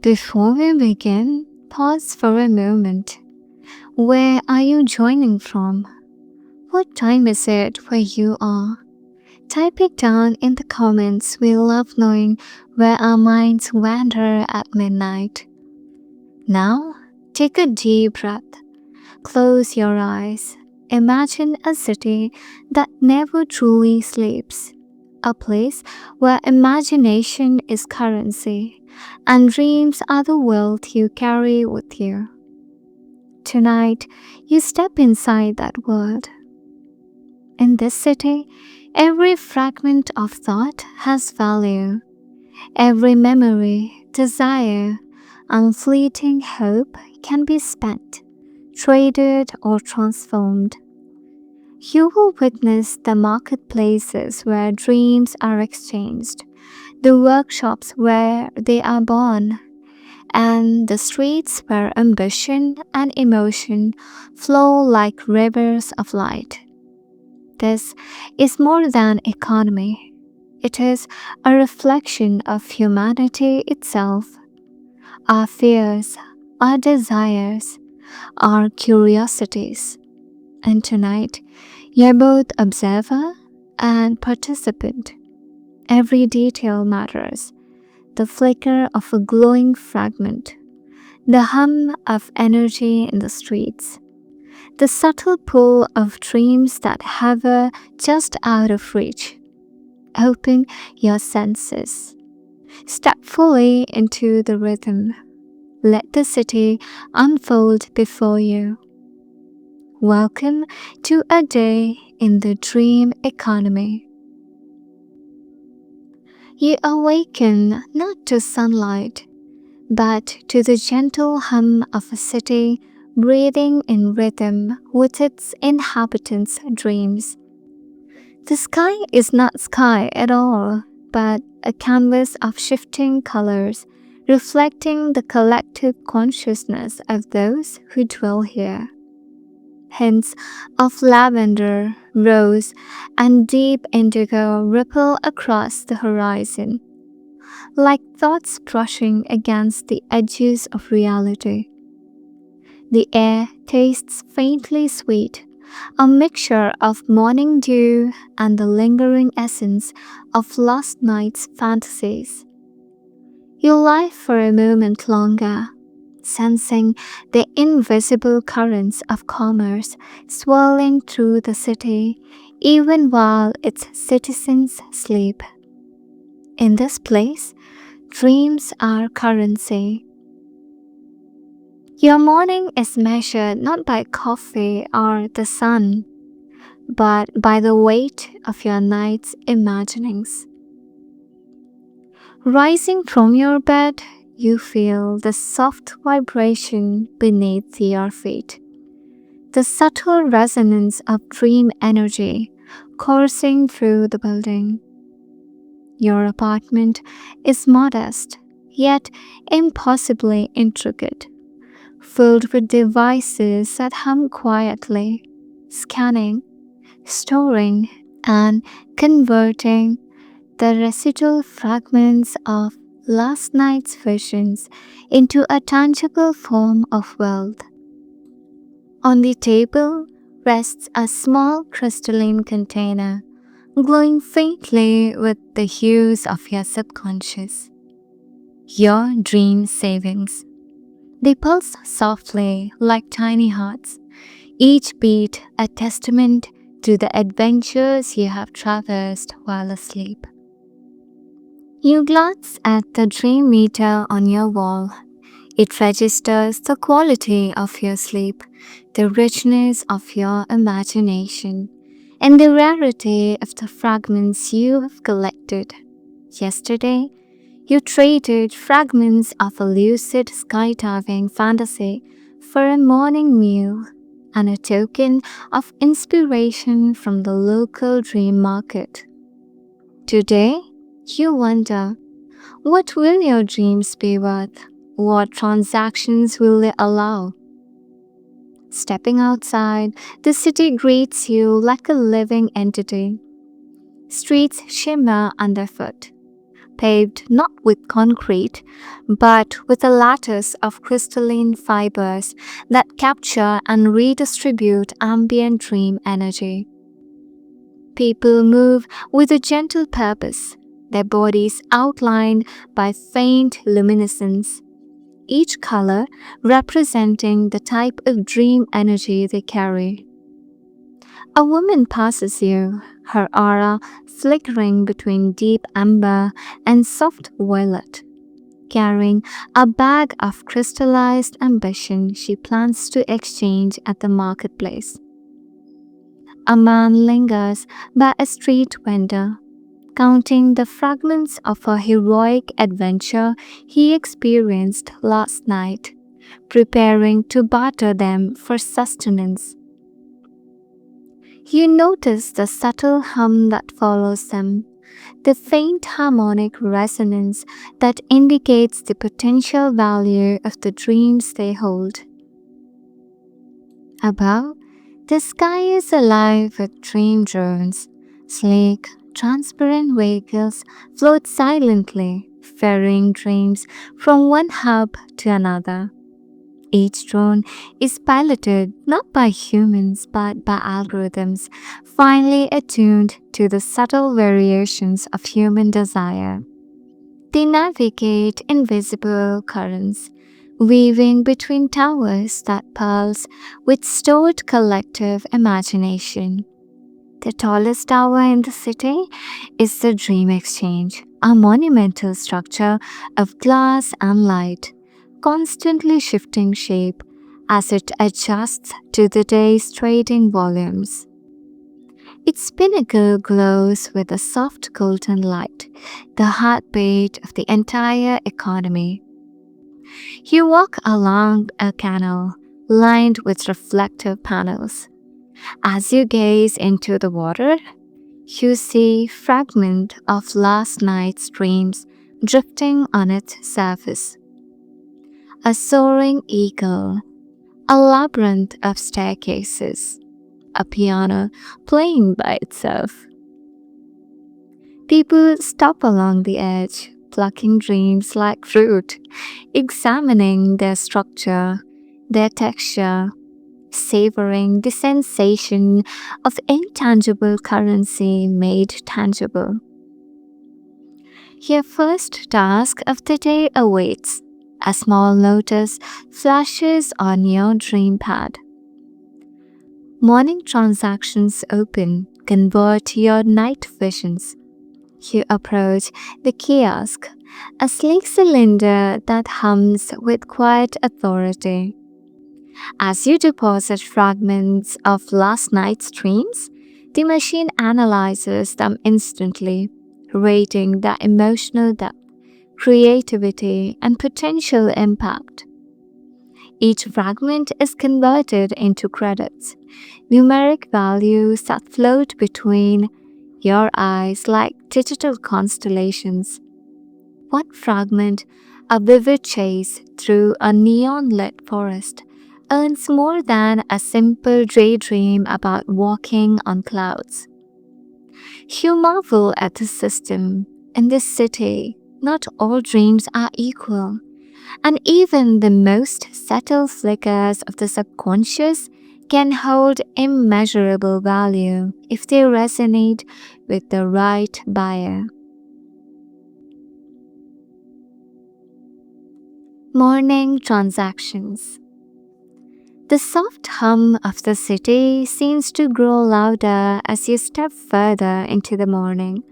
Before we begin, pause for a moment. Where are you joining from? What time is it where you are? Type it down in the comments. We love knowing where our minds wander at midnight. Now, take a deep breath. Close your eyes. Imagine a city that never truly sleeps. A place where imagination is currency and dreams are the wealth you carry with you. Tonight, you step inside that world. In this city, every fragment of thought has value. Every memory, desire, and fleeting hope can be spent, traded, or transformed. You will witness the marketplaces where dreams are exchanged, the workshops where they are born, and the streets where ambition and emotion flow like rivers of light. This is more than economy. It is a reflection of humanity itself, our fears, our desires, our curiosities. And tonight, you're both observer and participant. Every detail matters. The flicker of a glowing fragment, the hum of energy in the streets, the subtle pull of dreams that hover just out of reach. Open your senses. Step fully into the rhythm. Let the city unfold before you. Welcome to a day in the dream economy. You awaken not to sunlight, but to the gentle hum of a city breathing in rhythm with its inhabitants' dreams. The sky is not sky at all, but a canvas of shifting colors, reflecting the collective consciousness of those who dwell here. Hints of lavender, rose, and deep indigo ripple across the horizon, like thoughts brushing against the edges of reality. The air tastes faintly sweet, a mixture of morning dew and the lingering essence of last night's fantasies. You lie for a moment longer, sensing the invisible currents of commerce swirling through the city even while its citizens sleep. In this place, dreams are currency. Your morning is measured not by coffee or the sun, but by the weight of your night's imaginings. Rising from your bed, you feel the soft vibration beneath your feet, the subtle resonance of dream energy coursing through the building. Your apartment is modest, yet impossibly intricate, filled with devices that hum quietly, scanning, storing, and converting the residual fragments of last night's visions into a tangible form of wealth. On the table rests a small crystalline container, glowing faintly with the hues of your subconscious. Your dream savings. They pulse softly like tiny hearts, each beat a testament to the adventures you have traversed while asleep. You glance at the dream meter on your wall. It registers the quality of your sleep, the richness of your imagination, and the rarity of the fragments you have collected. Yesterday, you traded fragments of a lucid skydiving fantasy for a morning meal and a token of inspiration from the local dream market. Today, you wonder, what will your dreams be worth? What transactions will they allow? Stepping outside, the city greets you like a living entity. Streets shimmer underfoot. paved not with concrete, but with a lattice of crystalline fibers that capture and redistribute ambient dream energy. People move with a gentle purpose, their bodies outlined by faint luminescence, each color representing the type of dream energy they carry. A woman passes you, her aura flickering between deep amber and soft violet. Carrying a bag of crystallized ambition she plans to exchange at the marketplace. A man lingers by a street vendor, counting the fragments of a heroic adventure he experienced last night, preparing to barter them for sustenance. You notice the subtle hum that follows them, the faint harmonic resonance that indicates the potential value of the dreams they hold. Above, the sky is alive with dream drones. Sleek, transparent vehicles float silently, ferrying dreams from one hub to another. Each drone is piloted not by humans but by algorithms finely attuned to the subtle variations of human desire. They navigate invisible currents, weaving between towers that pulse with stored collective imagination. The tallest tower in the city is the Dream Exchange, a monumental structure of glass and light, constantly shifting shape as it adjusts to the day's trading volumes. Its pinnacle glows with a soft golden light, the heartbeat of the entire economy. You walk along a canal lined with reflective panels. As you gaze into the water, you see fragments of last night's dreams drifting on its surface. A soaring eagle, a labyrinth of staircases, a piano playing by itself. People stop along the edge, plucking dreams like fruit, examining their structure, their texture, savoring the sensation of intangible currency made tangible. Your first task of the day awaits. A small notice flashes on your dream pad. Morning transactions open, convert your night visions. You approach the kiosk, a sleek cylinder that hums with quiet authority. As you deposit fragments of last night's dreams, the machine analyzes them instantly, rating their emotional depth, creativity, and potential impact. Each fragment is converted into credits, numeric values that float between your eyes like digital constellations. One fragment, a vivid chase through a neon-lit forest, earns more than a simple daydream about walking on clouds. You marvel at the system. In this city, not all dreams are equal, and even the most subtle flickers of the subconscious can hold immeasurable value if they resonate with the right buyer. Morning transactions. The soft hum of the city seems to grow louder as you step further into the morning.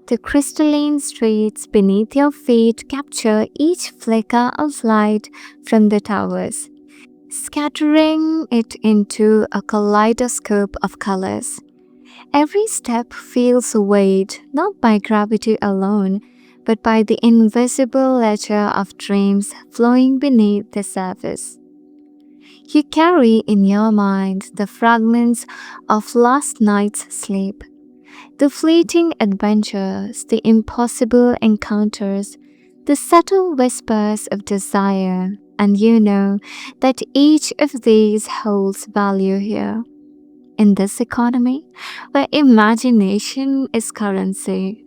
The crystalline streets beneath your feet capture each flicker of light from the towers, scattering it into a kaleidoscope of colors. Every step feels weighed not by gravity alone, but by the invisible ledger of dreams flowing beneath the surface. You carry in your mind the fragments of last night's sleep, the fleeting adventures, the impossible encounters, the subtle whispers of desire, and you know that each of these holds value here. In this economy, where imagination is currency.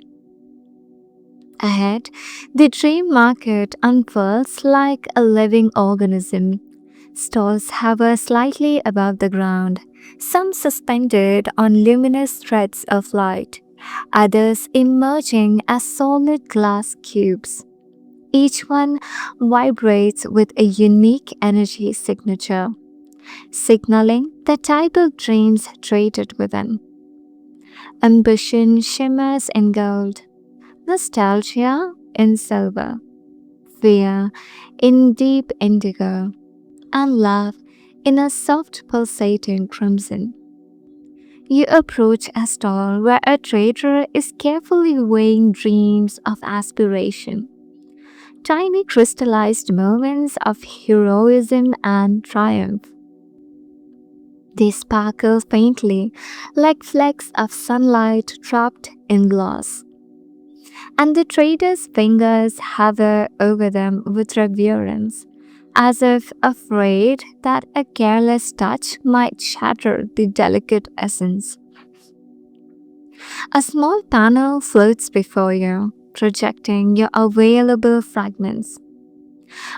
Ahead, the dream market unfurls like a living organism. Stalls hover slightly above the ground, some suspended on luminous threads of light, others emerging as solid glass cubes. Each one vibrates with a unique energy signature, signaling the type of dreams traded within. Ambition shimmers in gold, nostalgia in silver, fear in deep indigo, and love in a soft pulsating crimson. You approach a stall where a trader is carefully weighing dreams of aspiration, tiny crystallized moments of heroism and triumph. They sparkle faintly like flecks of sunlight trapped in glass, and the trader's fingers hover over them with reverence, as if afraid that a careless touch might shatter the delicate essence. A small panel floats before you, projecting your available fragments.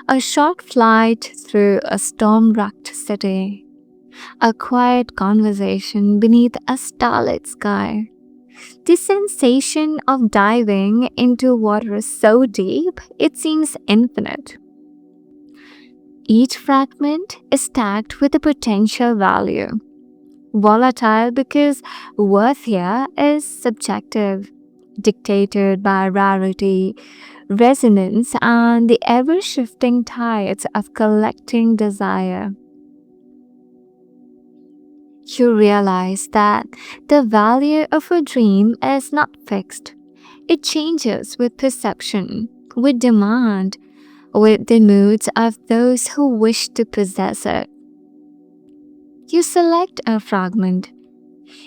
A short flight through a storm-racked city. A quiet conversation beneath a starlit sky. The sensation of diving into water so deep it seems infinite. Each fragment is tagged with a potential value. Volatile because worth here is subjective, dictated by rarity, resonance, and the ever shifting tides of collecting desire. You realize that the value of a dream is not fixed. It changes with perception, with demand, with the moods of those who wish to possess it. You select a fragment,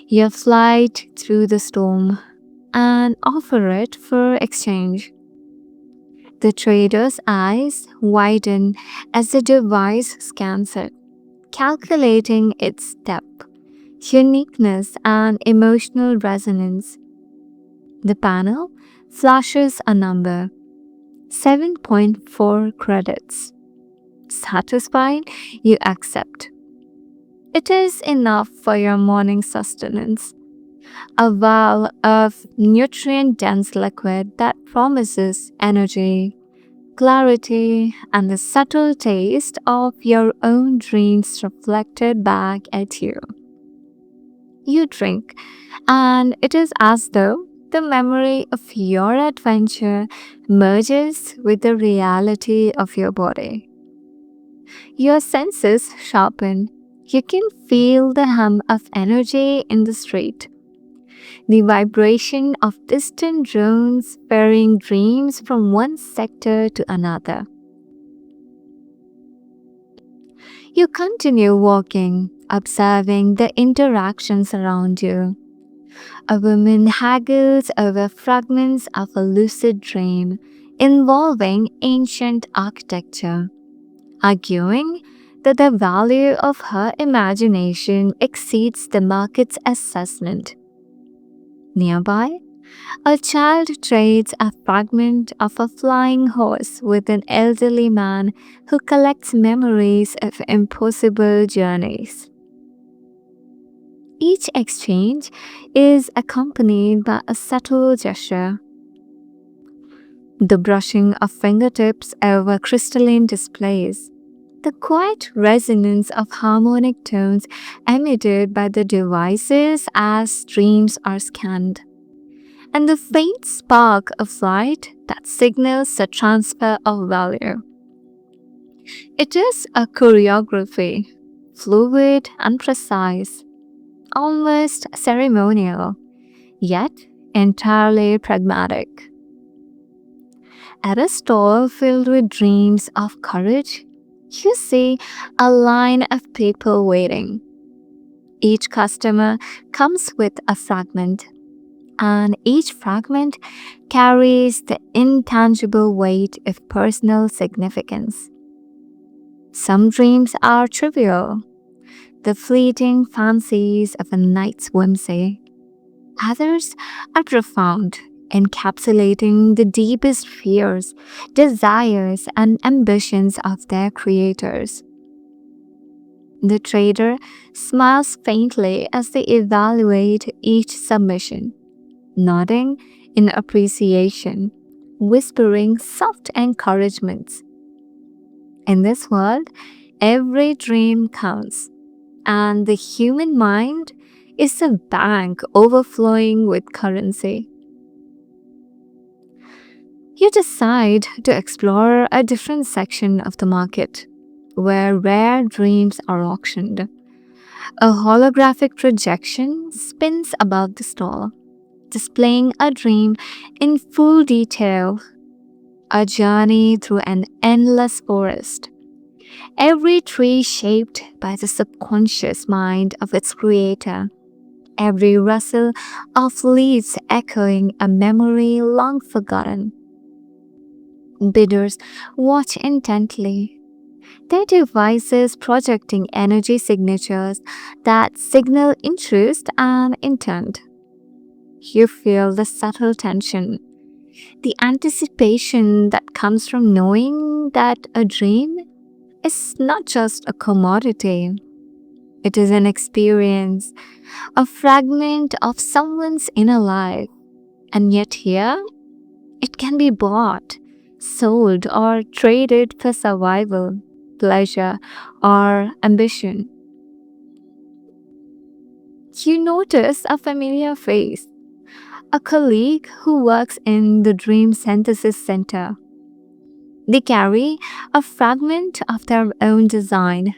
you flight through the storm, and offer it for exchange. The trader's eyes widen as the device scans it, calculating its depth, uniqueness, and emotional resonance. The panel flashes a number 7.4 credits. Satisfied, you accept. It is enough for your morning sustenance, a vial of nutrient dense liquid that promises energy, clarity, and the subtle taste of your own dreams reflected back at you. You drink, and it is as though the memory of your adventure merges with the reality of your body. Your senses sharpen. You can feel the hum of energy in the street, the vibration of distant drones ferrying dreams from one sector to another. You continue walking, observing the interactions around you. A woman haggles over fragments of a lucid dream involving ancient architecture, arguing that the value of her imagination exceeds the market's assessment. Nearby, a child trades a fragment of a flying horse with an elderly man who collects memories of impossible journeys. Each exchange is accompanied by a subtle gesture, the brushing of fingertips over crystalline displays, the quiet resonance of harmonic tones emitted by the devices as streams are scanned, and the faint spark of light that signals the transfer of value. It is a choreography, fluid and precise, almost ceremonial, yet entirely pragmatic. At a stall filled with dreams of courage, you see a line of people waiting. Each customer comes with a fragment, and each fragment carries the intangible weight of personal significance. Some dreams are trivial, the fleeting fancies of a night's whimsy. Others are profound, encapsulating the deepest fears, desires, and ambitions of their creators. The trader smiles faintly as they evaluate each submission, nodding in appreciation, whispering soft encouragements. In this world, every dream counts, and the human mind is a bank overflowing with currency. You decide to explore a different section of the market where rare dreams are auctioned. A holographic projection spins above the stall, displaying a dream in full detail, a journey through an endless forest. Every tree shaped by the subconscious mind of its creator. Every rustle of leaves echoing a memory long forgotten. Bidders watch intently, their devices projecting energy signatures that signal interest and intent. You feel the subtle tension, the anticipation that comes from knowing that a dream is not just a commodity, it is an experience, a fragment of someone's inner life. And yet, here, it can be bought, sold, or traded for survival, pleasure, or ambition. You notice a familiar face, a colleague who works in the Dream Synthesis Center. They carry a fragment of their own design,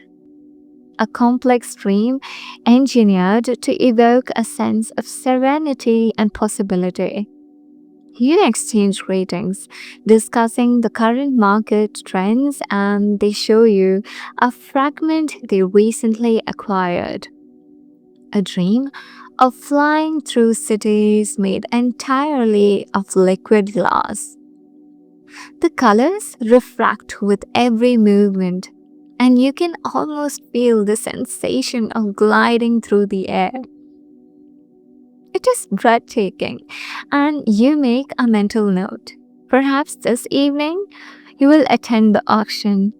a complex dream engineered to evoke a sense of serenity and possibility. You exchange greetings, discussing the current market trends, and they show you a fragment they recently acquired. A dream of flying through cities made entirely of liquid glass. The colors refract with every movement, and you can almost feel the sensation of gliding through the air. It is breathtaking, and you make a mental note. Perhaps this evening you will attend the auction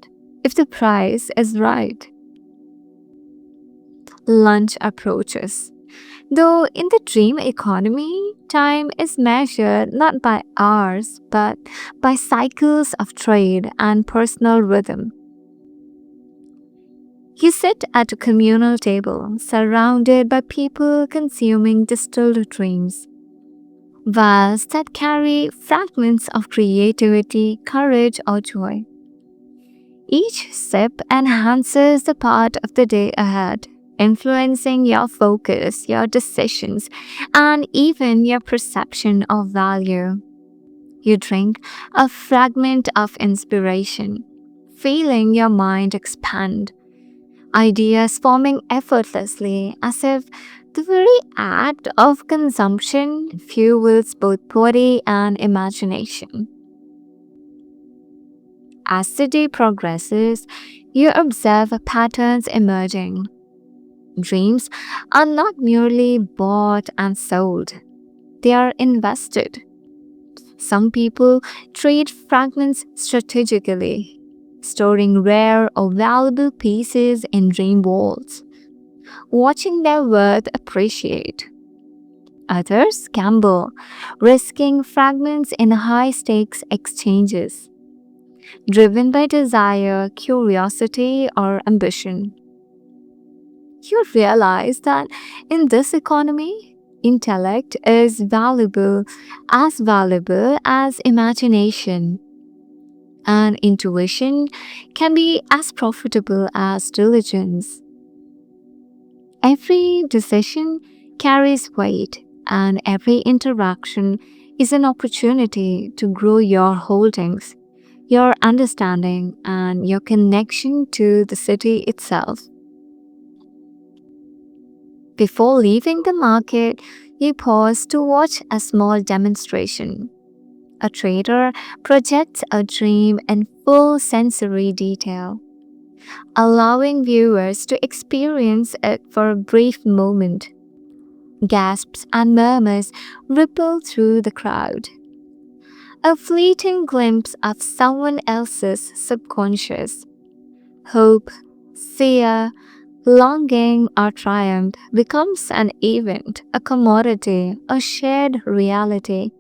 if the price is right. Lunch approaches. Though in the dream economy, time is measured not by hours but by cycles of trade and personal rhythm. You sit at a communal table, surrounded by people consuming distilled dreams, vials that carry fragments of creativity, courage, or joy. Each sip enhances the part of the day ahead, influencing your focus, your decisions, and even your perception of value. You drink a fragment of inspiration, feeling your mind expand, ideas forming effortlessly as if the very act of consumption fuels both body and imagination. As the day progresses, you observe patterns emerging. Dreams are not merely bought and sold, they are invested. Some people trade fragments strategically, storing rare or valuable pieces in dream vaults, watching their worth appreciate. Others gamble, risking fragments in high stakes exchanges, driven by desire, curiosity, or ambition. You realize that in this economy, intellect is valuable as imagination, and intuition can be as profitable as diligence. Every decision carries weight, and every interaction is an opportunity to grow your holdings, your understanding, and your connection to the city itself. Before leaving the market, you pause to watch a small demonstration. A trader projects a dream in full sensory detail, allowing viewers to experience it for a brief moment. Gasps and murmurs ripple through the crowd. A fleeting glimpse of someone else's subconscious. Hope, fear, longing, or triumph becomes an event, a commodity, a shared reality.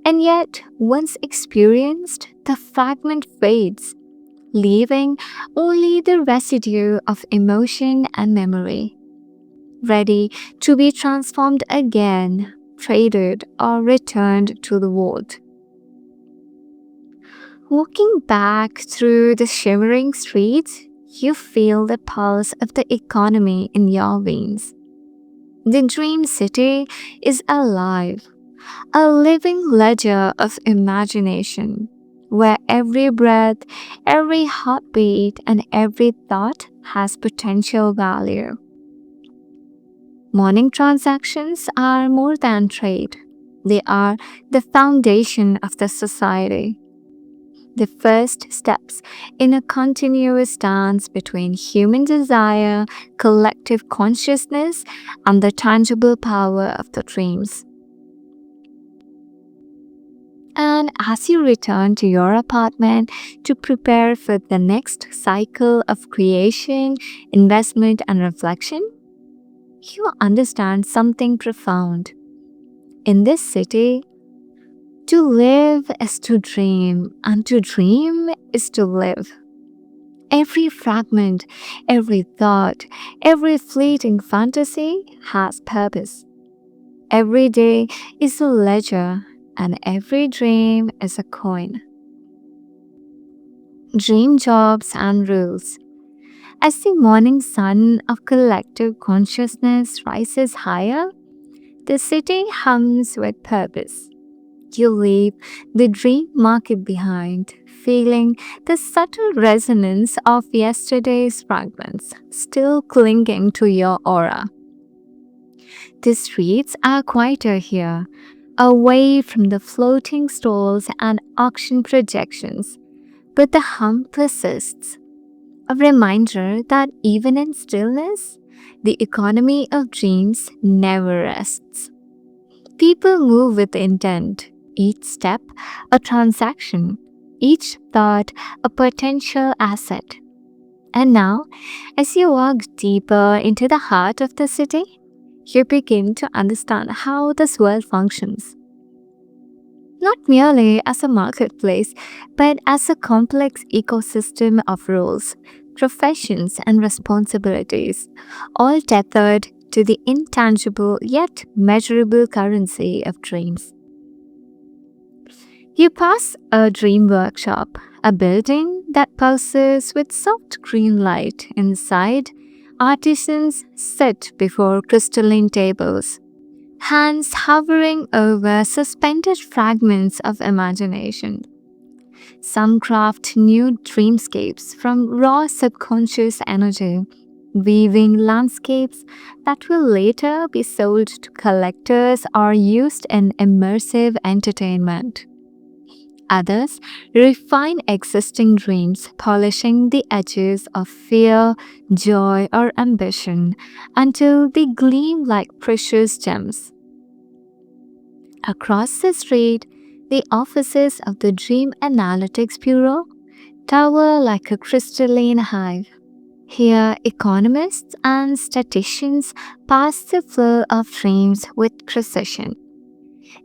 And yet, once experienced, the fragment fades, leaving only the residue of emotion and memory, ready to be transformed again, traded, or returned to the world. Walking back through the shimmering streets, you feel the pulse of the economy in your veins. The dream city is alive, a living ledger of imagination, where every breath, every heartbeat, and every thought has potential value. Morning transactions are more than trade. They are the foundation of the society, the first steps in a continuous dance between human desire, collective consciousness, and the tangible power of the dreams. And as you return to your apartment to prepare for the next cycle of creation, investment, and reflection, you understand something profound. In this city, to live is to dream, and to dream is to live. Every fragment, every thought, every fleeting fantasy has purpose. Every day is a ledger, and every dream is a coin. Dream jobs and rules. As the morning sun of collective consciousness rises higher, the city hums with purpose. You leave the dream market behind, feeling the subtle resonance of yesterday's fragments still clinging to your aura. The streets are quieter here, away from the floating stalls and auction projections, but the hum persists, a reminder that even in stillness, the economy of dreams never rests. People move with intent, each step a transaction, each thought a potential asset. And now, as you walk deeper into the heart of the city, you begin to understand how this world functions. Not merely as a marketplace, but as a complex ecosystem of roles, professions, and responsibilities, all tethered to the intangible yet measurable currency of dreams. You pass a dream workshop, a building that pulses with soft green light. Inside, artisans sit before crystalline tables, hands hovering over suspended fragments of imagination. Some craft new dreamscapes from raw subconscious energy, weaving landscapes that will later be sold to collectors or used in immersive entertainment. Others refine existing dreams, polishing the edges of fear, joy, or ambition until they gleam like precious gems. Across the street, the offices of the Dream Analytics Bureau tower like a crystalline hive. Here, economists and statisticians pass the flow of dreams with precision.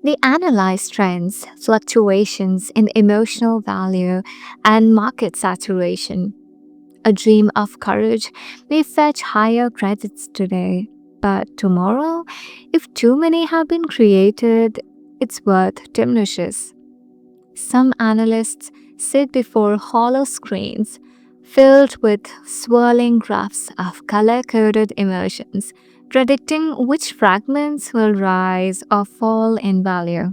They analyze trends, fluctuations in emotional value, and market saturation. A dream of courage may fetch higher credits today, but tomorrow, if too many have been created, its worth diminishes. Some analysts sit before hollow screens filled with swirling graphs of color coded emotions, predicting which fragments will rise or fall in value.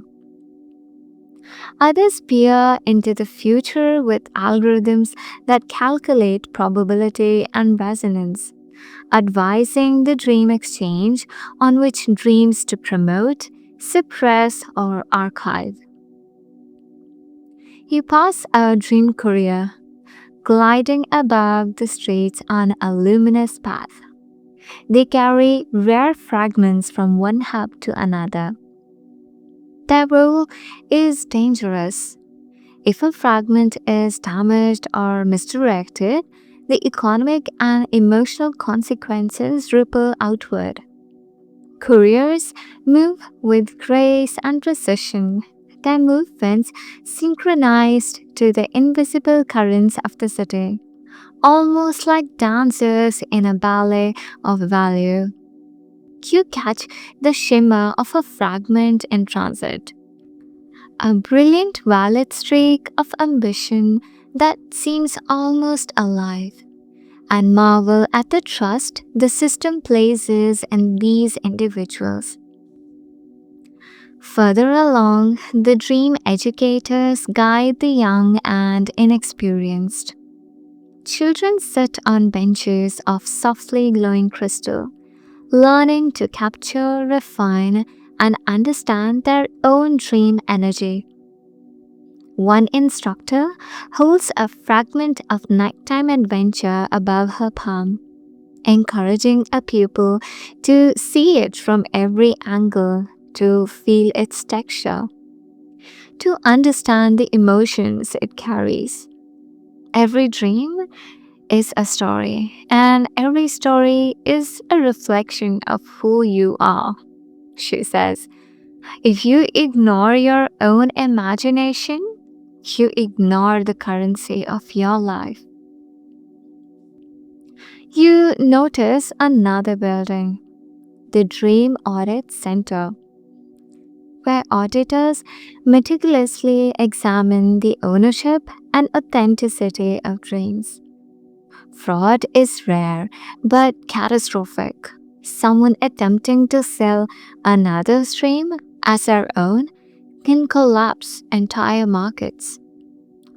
Others peer into the future with algorithms that calculate probability and resonance, advising the dream exchange on which dreams to promote, suppress, or archive. You pass a dream courier, gliding above the streets on a luminous path. They carry rare fragments from one hub to another. Their role is dangerous. If a fragment is damaged or misdirected, the economic and emotional consequences ripple outward. Couriers move with grace and precision, their movements synchronized to the invisible currents of the city, almost like dancers in a ballet of value. You catch the shimmer of a fragment in transit, a brilliant violet streak of ambition that seems almost alive, and marvel at the trust the system places in these individuals. Further along, the dream educators guide the young and inexperienced. Children sit on benches of softly glowing crystal, learning to capture, refine, and understand their own dream energy. One instructor holds a fragment of nighttime adventure above her palm, encouraging a pupil to see it from every angle, to feel its texture, to understand the emotions it carries. Every dream is a story, and every story is a reflection of who you are, she says. If you ignore your own imagination, you ignore the currency of your life. You notice another building, the Dream Audit Center, where auditors meticulously examine the ownership and authenticity of dreams. Fraud is rare but catastrophic. Someone attempting to sell another's dream as their own can collapse entire markets.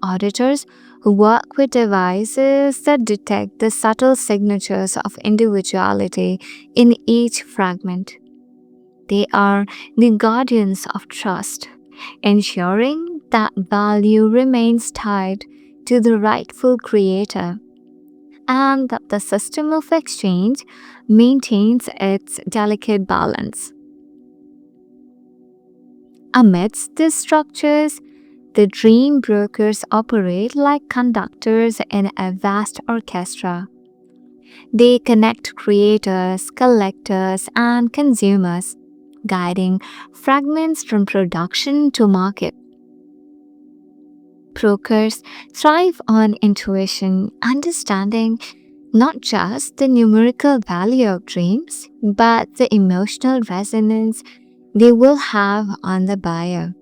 Auditors who work with devices that detect the subtle signatures of individuality in each fragment. They are the guardians of trust, ensuring that value remains tied to the rightful creator and that the system of exchange maintains its delicate balance. Amidst these structures, the dream brokers operate like conductors in a vast orchestra. They connect creators, collectors, and consumers, guiding fragments from production to market. Brokers thrive on intuition, understanding not just the numerical value of dreams, but the emotional resonance they will have on the buyer.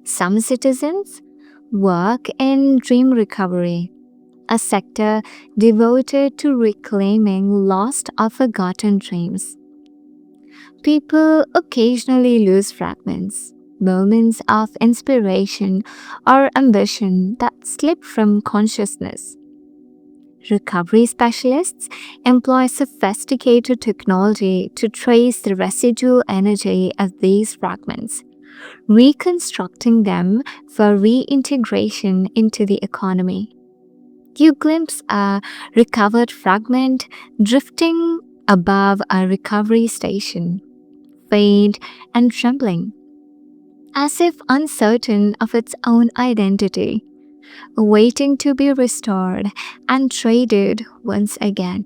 Some citizens work in dream recovery, a sector devoted to reclaiming lost or forgotten dreams. People occasionally lose fragments, moments of inspiration or ambition that slip from consciousness. Recovery specialists employ sophisticated technology to trace the residual energy of these fragments, reconstructing them for reintegration into the economy. You glimpse a recovered fragment drifting above a recovery station, faint and trembling, as if uncertain of its own identity, waiting to be restored and traded once again.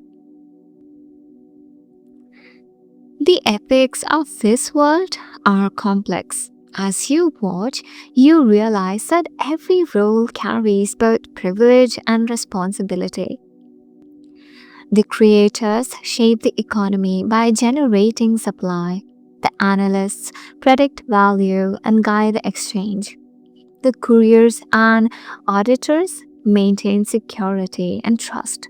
The epics of this world are complex. As you watch, you realize that every role carries both privilege and responsibility. The creators shape the economy by generating supply. The analysts predict value and guide the exchange. The couriers and auditors maintain security and trust.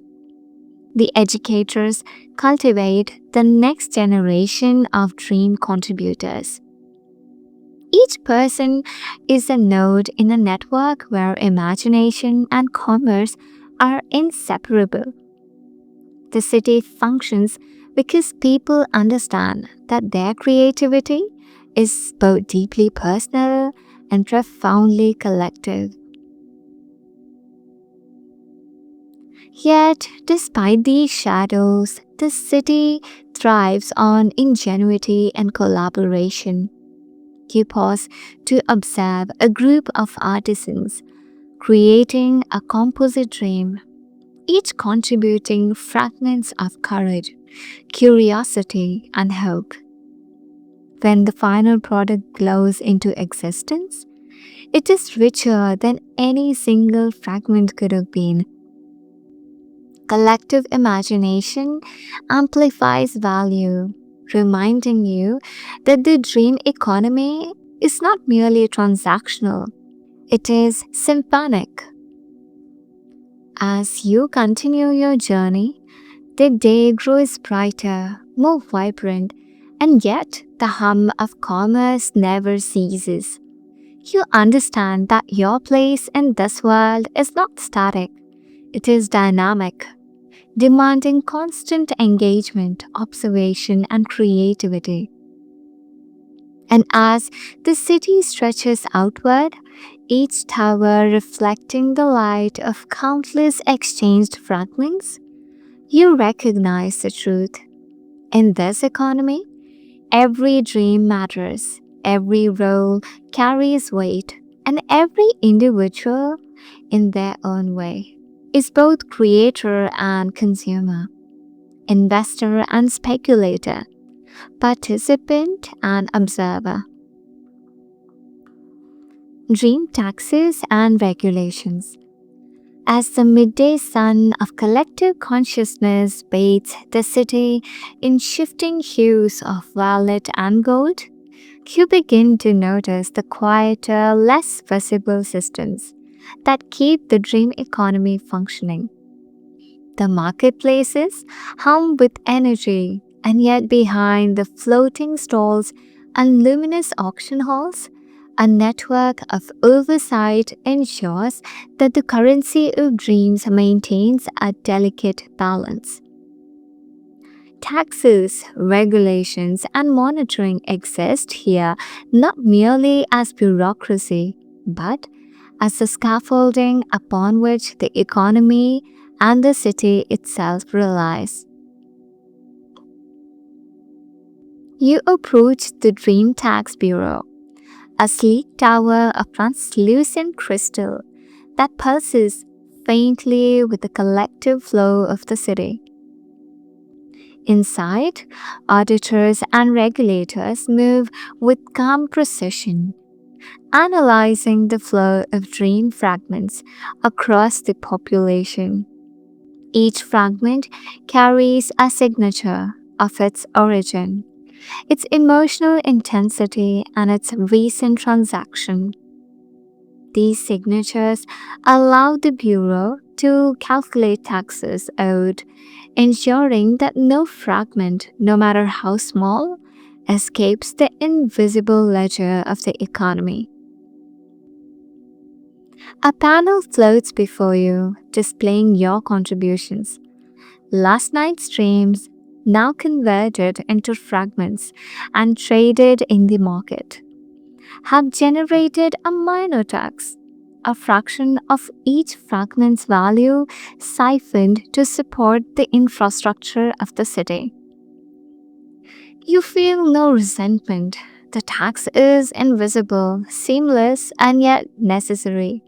The educators cultivate the next generation of dream contributors. Each person is a node in a network where imagination and commerce are inseparable. The city functions because people understand that their creativity is both deeply personal and profoundly collective. Yet, despite these shadows, the city thrives on ingenuity and collaboration. You pause to observe a group of artisans creating a composite dream, each contributing fragments of courage, curiosity, and hope. When the final product glows into existence, it is richer than any single fragment could have been. Collective imagination amplifies value, reminding you that the dream economy is not merely transactional, it is symphonic. As you continue your journey, the day grows brighter, more vibrant, and yet the hum of commerce never ceases. You understand that your place in this world is not static, it is dynamic, demanding constant engagement, observation, and creativity. And as the city stretches outward, each tower reflecting the light of countless exchanged fragments, you recognize the truth. In this economy, every dream matters, every role carries weight, and every individual, in their own way, is both creator and consumer, investor and speculator, participant and observer. Dream taxes and regulations. As the midday sun of collective consciousness bathes the city in shifting hues of violet and gold, you begin to notice the quieter, less visible systems that keep the dream economy functioning. The marketplaces hum with energy, and yet behind the floating stalls and luminous auction halls, a network of oversight ensures that the currency of dreams maintains a delicate balance. Taxes, regulations, and monitoring exist here not merely as bureaucracy, but as the scaffolding upon which the economy and the city itself relies. You approach the Dream Tax Bureau, a sleek tower of translucent crystal that pulses faintly with the collective flow of the city. Inside, auditors and regulators move with calm precision, analyzing the flow of dream fragments across the population. Each fragment carries a signature of its origin, its emotional intensity, and its recent transaction. These signatures allow the Bureau to calculate taxes owed, ensuring that no fragment, no matter how small, escapes the invisible ledger of the economy. A panel floats before you, displaying your contributions. Last night's streams, now converted into fragments and traded in the market, have generated a minor tax, a fraction of each fragment's value siphoned to support the infrastructure of the city. You feel no resentment. The tax is invisible, seamless, and yet necessary.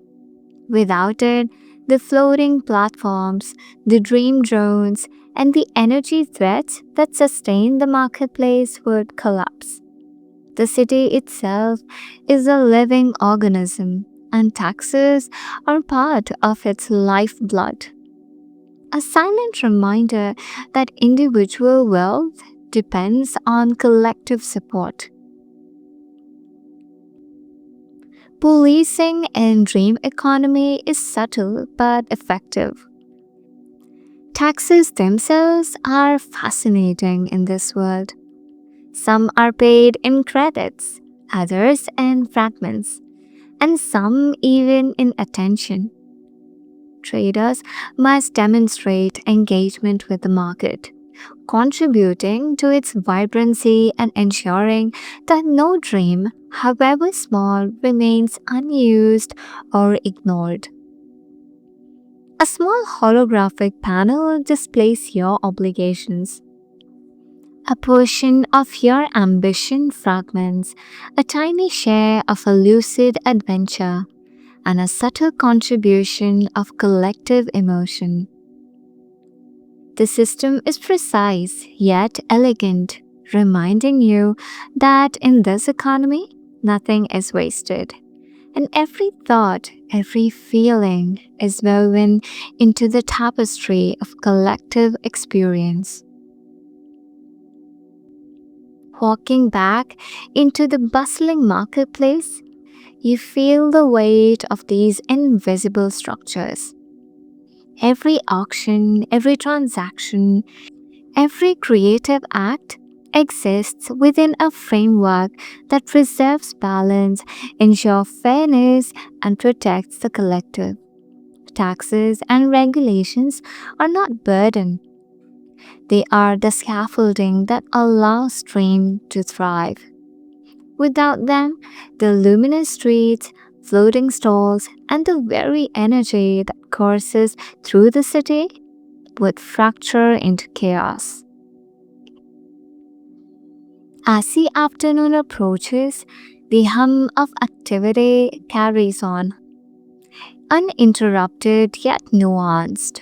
Without it, the floating platforms, the dream drones, and the energy threads that sustain the marketplace would collapse. The city itself is a living organism, and taxes are part of its lifeblood. A silent reminder that individual wealth depends on collective support. Policing in dream economy is subtle but effective. Taxes themselves are fascinating in this world. Some are paid in credits, others in fragments, and some even in attention. Traders must demonstrate engagement with the market, contributing to its vibrancy and ensuring that no dream, however small, remains unused or ignored. A small holographic panel displays your obligations. A portion of your ambition fragments, a tiny share of a lucid adventure, and a subtle contribution of collective emotion. The system is precise yet elegant, reminding you that in this economy, nothing is wasted. And every thought, every feeling is woven into the tapestry of collective experience. Walking back into the bustling marketplace, you feel the weight of these invisible structures. Every auction, every transaction, every creative act exists within a framework that preserves balance, ensures fairness, and protects the collective. Taxes and regulations are not burden. They are the scaffolding that allows stream to thrive. Without them, the luminous streets, floating stalls, and the very energy that courses through the city would fracture into chaos. As the afternoon approaches, the hum of activity carries on, uninterrupted yet nuanced.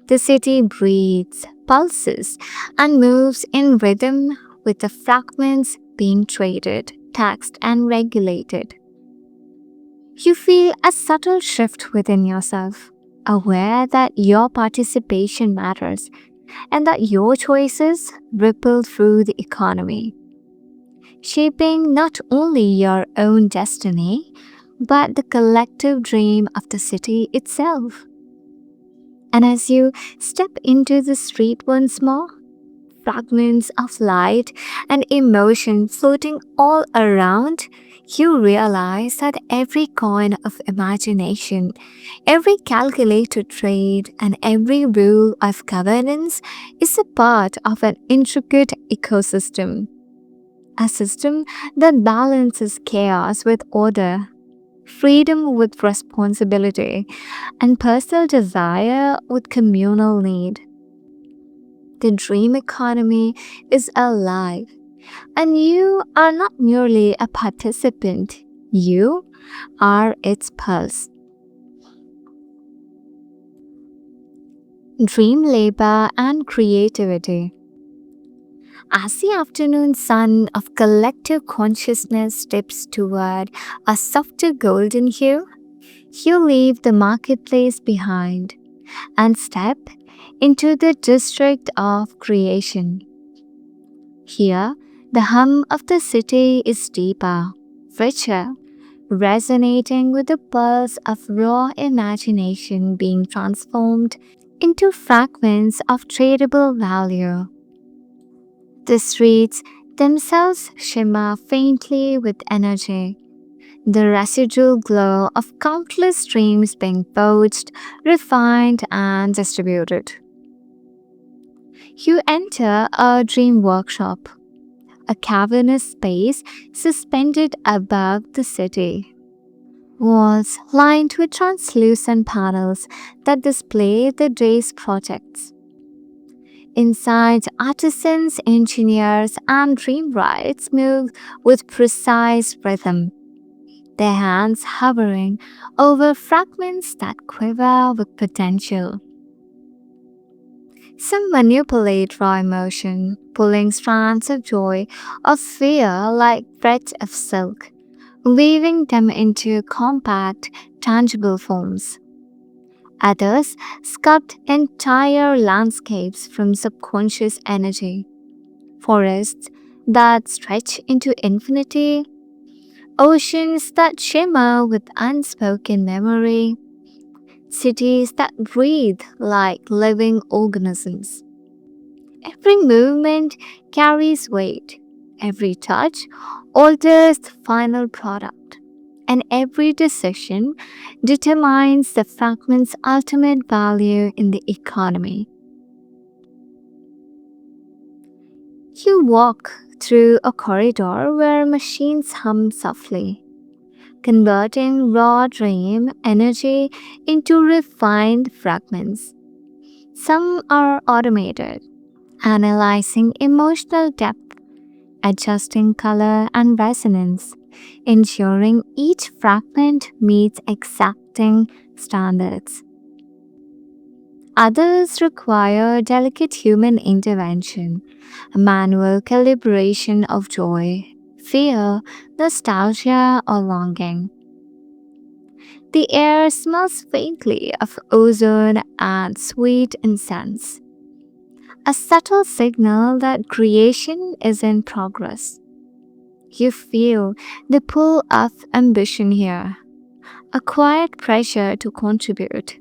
The city breathes, pulses, and moves in rhythm with the fragments being traded, taxed, and regulated. You feel a subtle shift within yourself, aware that your participation matters and that your choices ripple through the economy, shaping not only your own destiny, but the collective dream of the city itself. And as you step into the street once more, fragments of light and emotion floating all around, you realize that every coin of imagination, every calculated trade, and every rule of governance is a part of an intricate ecosystem. A system that balances chaos with order, freedom with responsibility, and personal desire with communal need. The dream economy is alive, and you are not merely a participant, you are its pulse. Dream labor and creativity. As the afternoon sun of collective consciousness dips toward a softer golden hue, you leave the marketplace behind and step into the district of creation. Here, the hum of the city is deeper, richer, resonating with the pulse of raw imagination being transformed into fragments of tradable value. The streets themselves shimmer faintly with energy, the residual glow of countless streams being poached, refined, and distributed. You enter a dream workshop, a cavernous space suspended above the city. Walls lined with translucent panels that display the day's projects. Inside, artisans, engineers, and dreamwrights move with precise rhythm, their hands hovering over fragments that quiver with potential. Some manipulate raw emotion, pulling strands of joy or fear like threads of silk, weaving them into compact, tangible forms. Others sculpt entire landscapes from subconscious energy, forests that stretch into infinity, oceans that shimmer with unspoken memory, cities that breathe like living organisms. Every movement carries weight, every touch alters the final product, and every decision determines the fragment's ultimate value in the economy. You walk through a corridor where machines hum softly, converting raw dream energy into refined fragments. Some are automated, analyzing emotional depth, adjusting color and resonance, ensuring each fragment meets exacting standards. Others require delicate human intervention, manual calibration of joy, fear, nostalgia, or longing. The air smells faintly of ozone and sweet incense, a subtle signal that creation is in progress. You feel the pull of ambition here, a quiet pressure to contribute,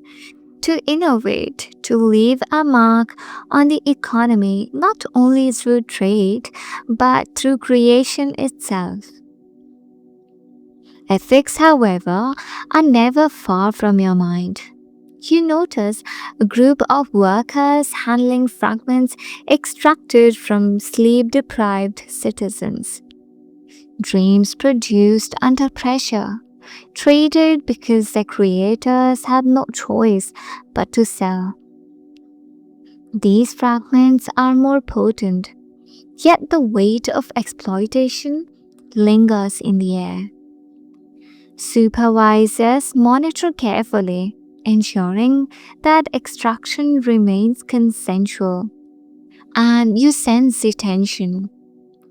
to innovate, to leave a mark on the economy not only through trade but through creation itself. Ethics, however, are never far from your mind. You notice a group of workers handling fragments extracted from sleep deprived citizens. Dreams produced under pressure, traded because their creators had no choice but to sell. These fragments are more potent, yet the weight of exploitation lingers in the air. Supervisors monitor carefully, ensuring that extraction remains consensual. And you sense the tension.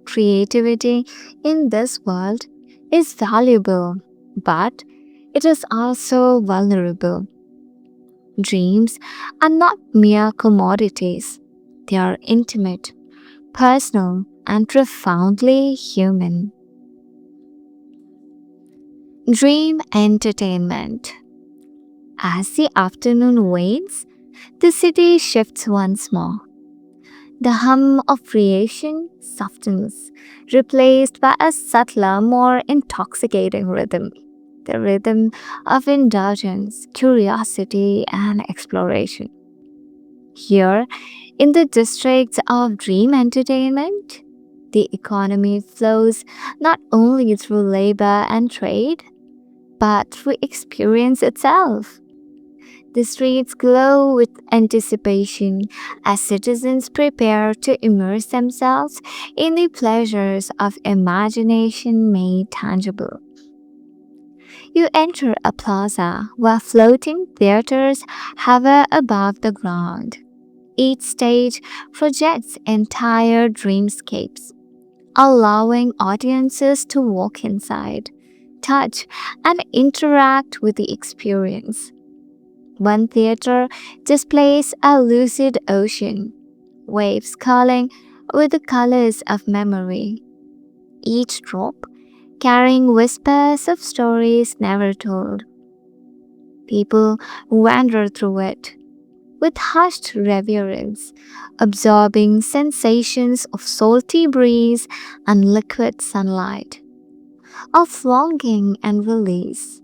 Creativity in this world is valuable, but it is also vulnerable. Dreams are not mere commodities, they are intimate, personal, and profoundly human. Dream entertainment. As the afternoon wanes, the city shifts once more. The hum of creation softens, replaced by a subtler, more intoxicating rhythm. The rhythm of indulgence, curiosity, and exploration. Here, in the districts of dream entertainment, the economy flows not only through labor and trade, but through experience itself. The streets glow with anticipation as citizens prepare to immerse themselves in the pleasures of imagination made tangible. You enter a plaza where floating theaters hover above the ground. Each stage projects entire dreamscapes, allowing audiences to walk inside, touch, and interact with the experience. One theater displays a lucid ocean, waves curling with the colors of memory, each drop carrying whispers of stories never told. People wander through it with hushed reverence, absorbing sensations of salty breeze and liquid sunlight, of longing and release.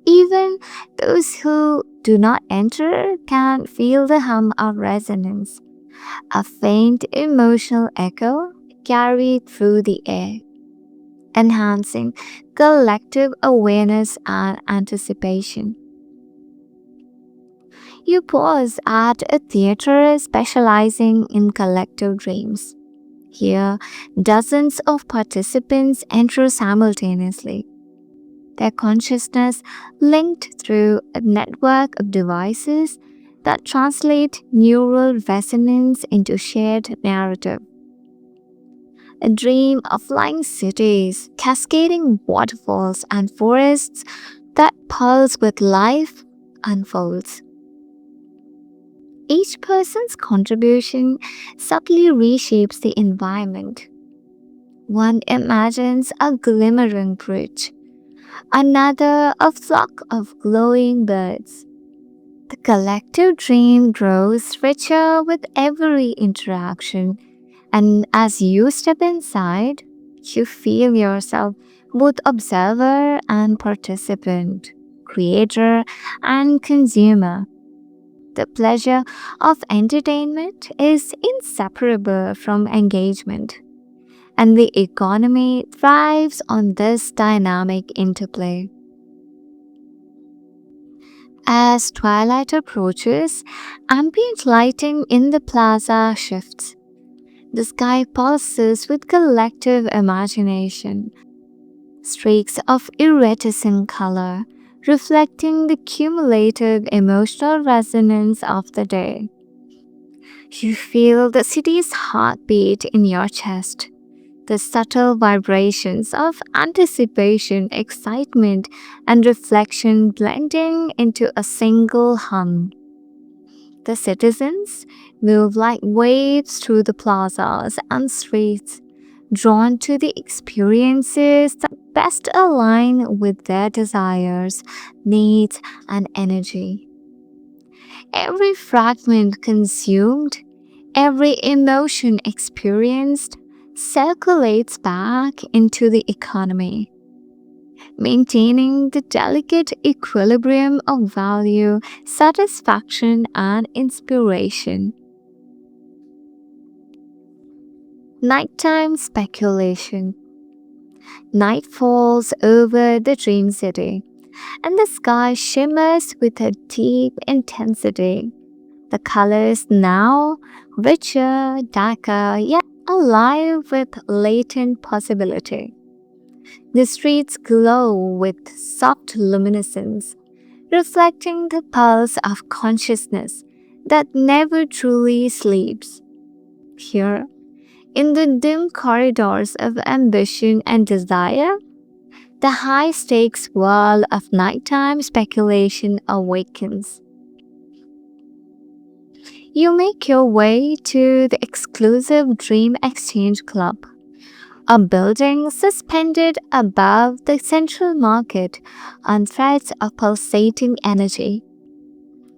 Even those who do not enter can feel the hum of resonance, a faint emotional echo carried through the air, enhancing collective awareness and anticipation. You pause at a theater specializing in collective dreams. Here, dozens of participants enter simultaneously, their consciousness linked through a network of devices that translate neural resonance into shared narrative. A dream of flying cities, cascading waterfalls, and forests that pulse with life unfolds. Each person's contribution subtly reshapes the environment. One imagines a glimmering bridge, another a flock of glowing birds. The collective dream grows richer with every interaction, and as you step inside, you feel yourself both observer and participant, creator and consumer. The pleasure of entertainment is inseparable from engagement, and the economy thrives on this dynamic interplay. As twilight approaches, ambient lighting in the plaza shifts. The sky pulses with collective imagination, streaks of iridescent color, reflecting the cumulative emotional resonance of the day. You feel the city's heartbeat in your chest, the subtle vibrations of anticipation, excitement, and reflection blending into a single hum. The citizens move like waves through the plazas and streets, drawn to the experiences that best align with their desires, needs, and energy. Every fragment consumed, every emotion experienced, circulates back into the economy, maintaining the delicate equilibrium of value, satisfaction, and inspiration. Nighttime speculation. Night falls over the dream city, and the sky shimmers with a deep intensity. The colors now richer, darker, yet alive with latent possibility. The streets glow with soft luminescence, reflecting the pulse of consciousness that never truly sleeps. Here, in the dim corridors of ambition and desire, the high stakes world of nighttime speculation awakens. You make your way to the exclusive Dream Exchange Club, a building suspended above the central market on threads of pulsating energy.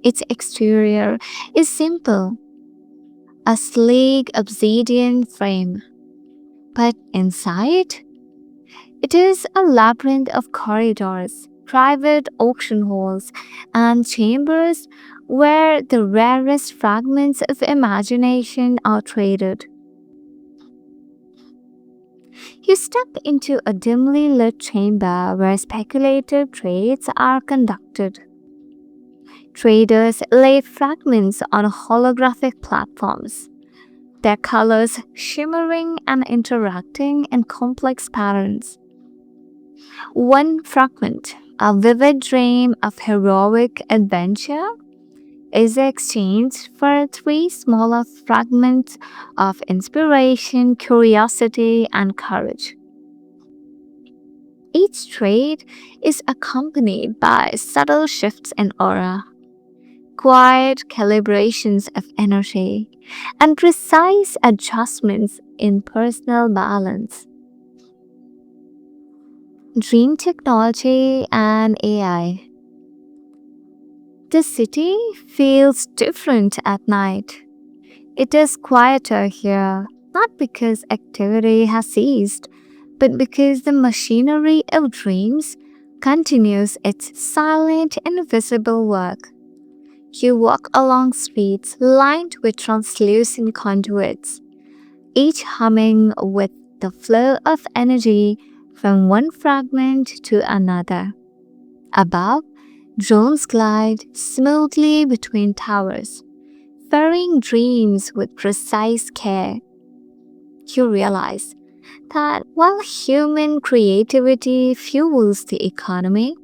Its exterior is simple, a sleek obsidian frame, but inside, it is a labyrinth of corridors, private auction halls, and chambers where the rarest fragments of imagination are traded. You step into a dimly lit chamber where speculative trades are conducted. Traders lay fragments on holographic platforms, their colors shimmering and interacting in complex patterns. One fragment, a vivid dream of heroic adventure, is exchanged for three smaller fragments of inspiration, curiosity, and courage. Each trade is accompanied by subtle shifts in aura, quiet calibrations of energy, and precise adjustments in personal balance. Dream technology and AI. The city feels different at night. It is quieter here, not because activity has ceased, but because the machinery of dreams continues its silent, invisible work. You walk along streets lined with translucent conduits, each humming with the flow of energy from one fragment to another. Above, drones glide smoothly between towers, ferrying dreams with precise care. You realize that while human creativity fuels the economy,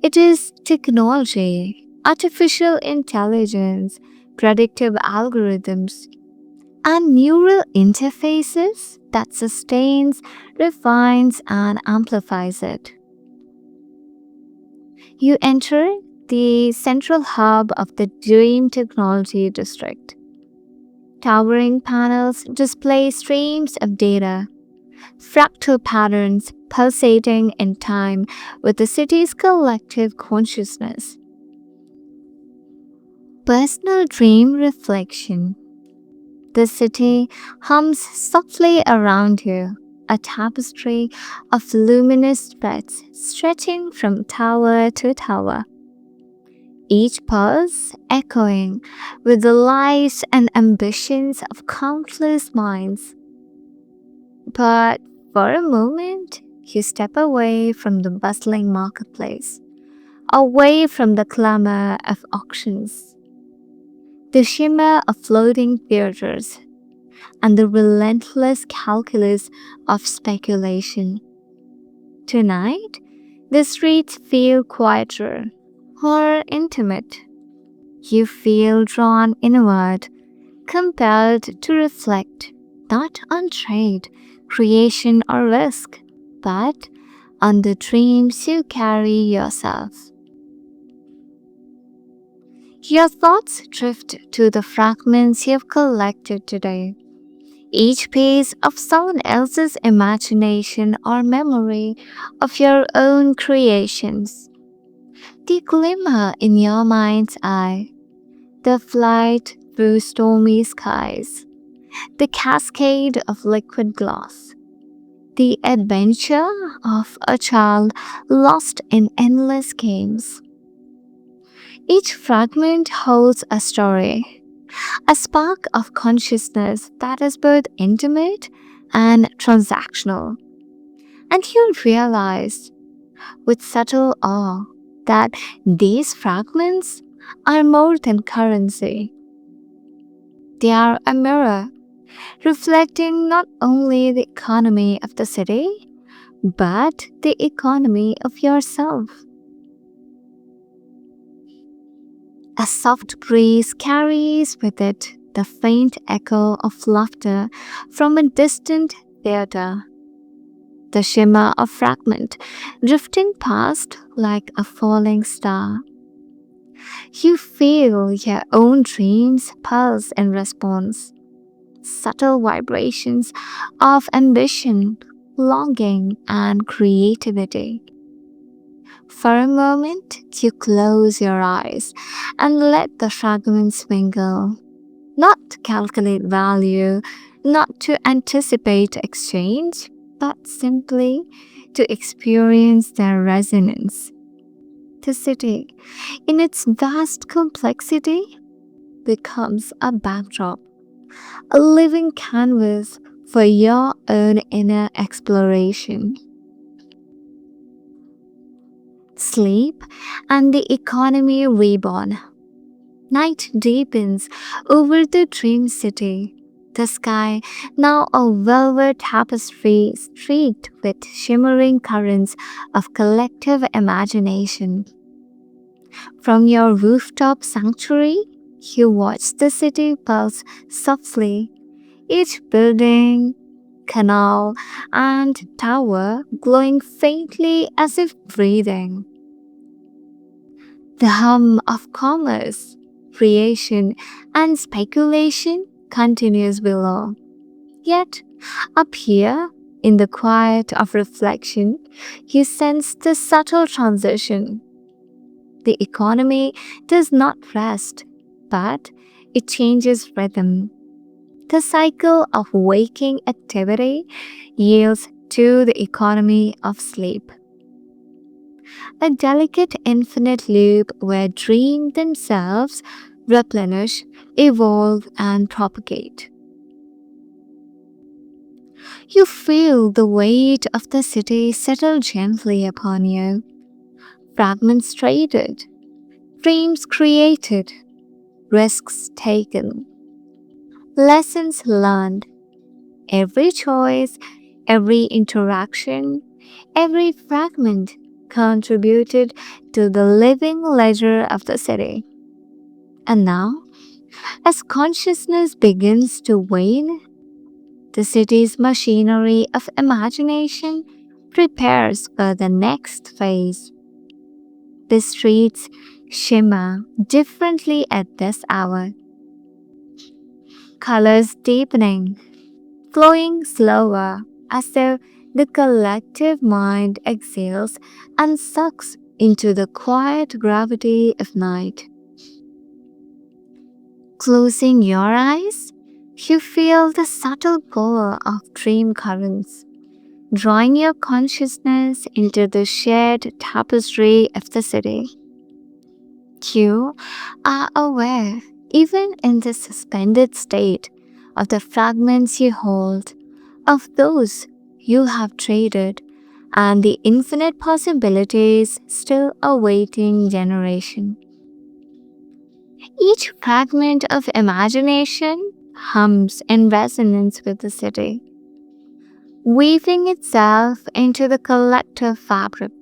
it is technology, artificial intelligence, predictive algorithms, and neural interfaces that sustains, refines, and amplifies it. You enter the central hub of the Dream Technology District. Towering panels display streams of data, fractal patterns pulsating in time with the city's collective consciousness. Personal dream reflection. The city hums softly around you, a tapestry of luminous threads stretching from tower to tower, each pulse echoing with the lives and ambitions of countless minds. But for a moment, you step away from the bustling marketplace, away from the clamor of auctions, the shimmer of floating theaters, and the relentless calculus of speculation. Tonight, the streets feel quieter, more intimate. You feel drawn inward, compelled to reflect, not on trade, creation, or risk, but on the dreams you carry yourself. Your thoughts drift to the fragments you've collected today, each piece of someone else's imagination or memory of your own creations. The glimmer in your mind's eye, the flight through stormy skies, the cascade of liquid glass, the adventure of a child lost in endless games. Each fragment holds a story, a spark of consciousness that is both intimate and transactional. And you realize with subtle awe that these fragments are more than currency. They are a mirror reflecting not only the economy of the city, but the economy of yourself. A soft breeze carries with it the faint echo of laughter from a distant theater, the shimmer of fragment drifting past like a falling star. You feel your own dreams pulse in response, subtle vibrations of ambition, longing, and creativity. For a moment, you close your eyes and let the fragments mingle, not to calculate value, not to anticipate exchange, but simply to experience their resonance. The city, in its vast complexity, becomes a backdrop, a living canvas for your own inner exploration. Sleep and the economy reborn. Night deepens over the dream city. The sky, now a velvet tapestry streaked with shimmering currents of collective imagination. From your rooftop sanctuary, you watch the city pulse softly, each building, canal, and tower glowing faintly as if breathing. The hum of commerce, creation, and speculation continues below. Yet, up here, in the quiet of reflection, you sense the subtle transition. The economy does not rest, but it changes rhythm. The cycle of waking activity yields to the economy of sleep, a delicate infinite loop where dreams themselves replenish, evolve, and propagate. You feel the weight of the city settle gently upon you, fragments traded, dreams created, risks taken, lessons learned. Every choice, every interaction, every fragment contributed to the living ledger of the city. And now, as consciousness begins to wane, the city's machinery of imagination prepares for the next phase. The streets shimmer differently at this hour, colors deepening, flowing slower as though the collective mind exhales and sucks into the quiet gravity of night. Closing your eyes, you feel the subtle pull of dream currents, drawing your consciousness into the shared tapestry of the city. You are aware, even in this suspended state, of the fragments you hold, of those you have traded and the infinite possibilities still awaiting generation. Each fragment of imagination hums in resonance with the city, weaving itself into the collective fabric.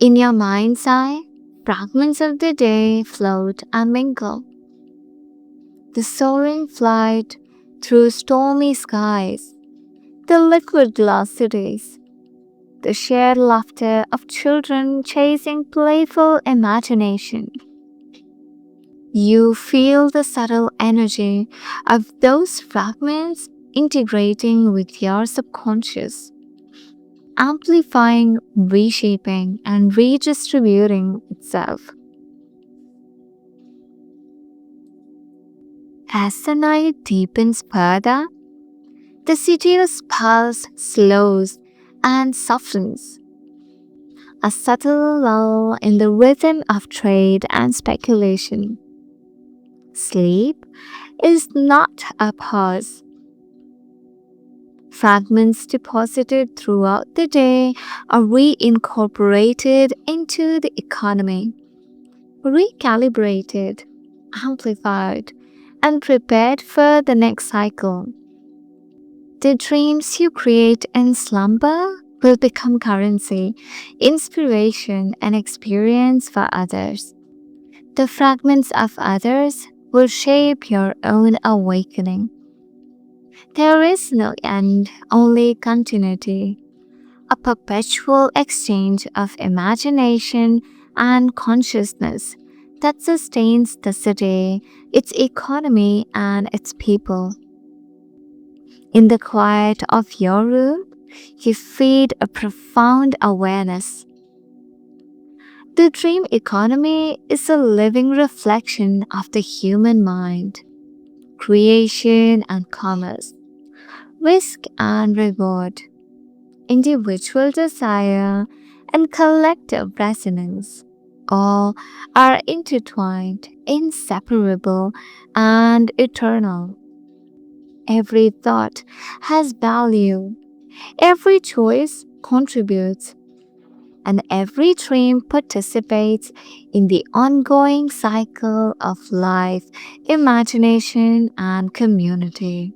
In your mind's eye, fragments of the day float and mingle. The soaring flight through stormy skies, the liquid glass cities, the shared laughter of children chasing playful imagination. You feel the subtle energy of those fragments integrating with your subconscious, amplifying, reshaping, and redistributing itself. As the night deepens further, the city's pulse slows and softens, a subtle lull in the rhythm of trade and speculation. Sleep is not a pause. Fragments deposited throughout the day are reincorporated into the economy, recalibrated, amplified, and prepared for the next cycle. The dreams you create in slumber will become currency, inspiration, and experience for others. The fragments of others will shape your own awakening. There is no end, only continuity, a perpetual exchange of imagination and consciousness that sustains the city, its economy, and its people. In the quiet of your room, you feed a profound awareness. The dream economy is a living reflection of the human mind, creation and commerce, risk and reward, individual desire and collective resonance. All are intertwined, inseparable, and eternal. Every thought has value, every choice contributes, and every dream participates in the ongoing cycle of life, imagination, and community.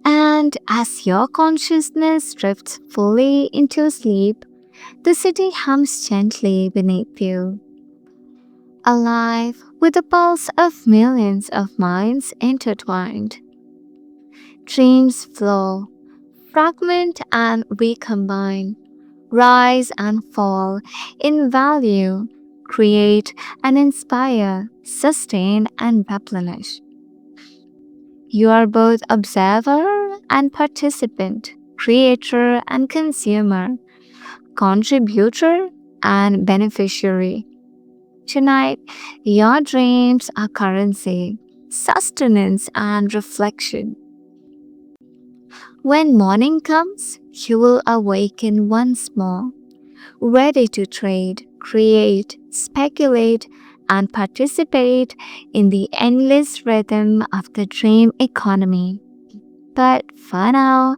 And as your consciousness drifts fully into sleep, the city hums gently beneath you, alive with the pulse of millions of minds intertwined. Dreams flow, fragment and recombine, rise and fall in value, create and inspire, sustain and replenish. You are both observer and participant, creator and consumer, contributor and beneficiary. Tonight, your dreams are currency, sustenance, and reflection. When morning comes, you will awaken once more, ready to trade, create, speculate, and participate in the endless rhythm of the dream economy. But for now,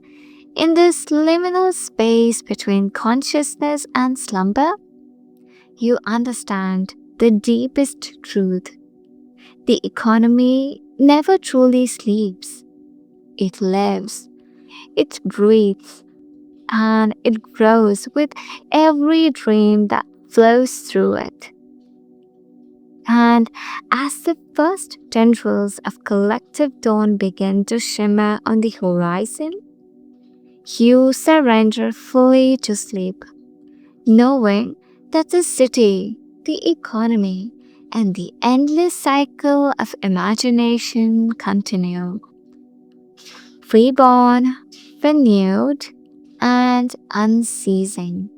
in this liminal space between consciousness and slumber, you understand the deepest truth. The economy never truly sleeps. It lives, it breathes, and it grows with every dream that flows through it. And as the first tendrils of collective dawn begin to shimmer on the horizon, you surrender fully to sleep, knowing that the city, the economy, and the endless cycle of imagination continue, reborn, renewed, and unceasing.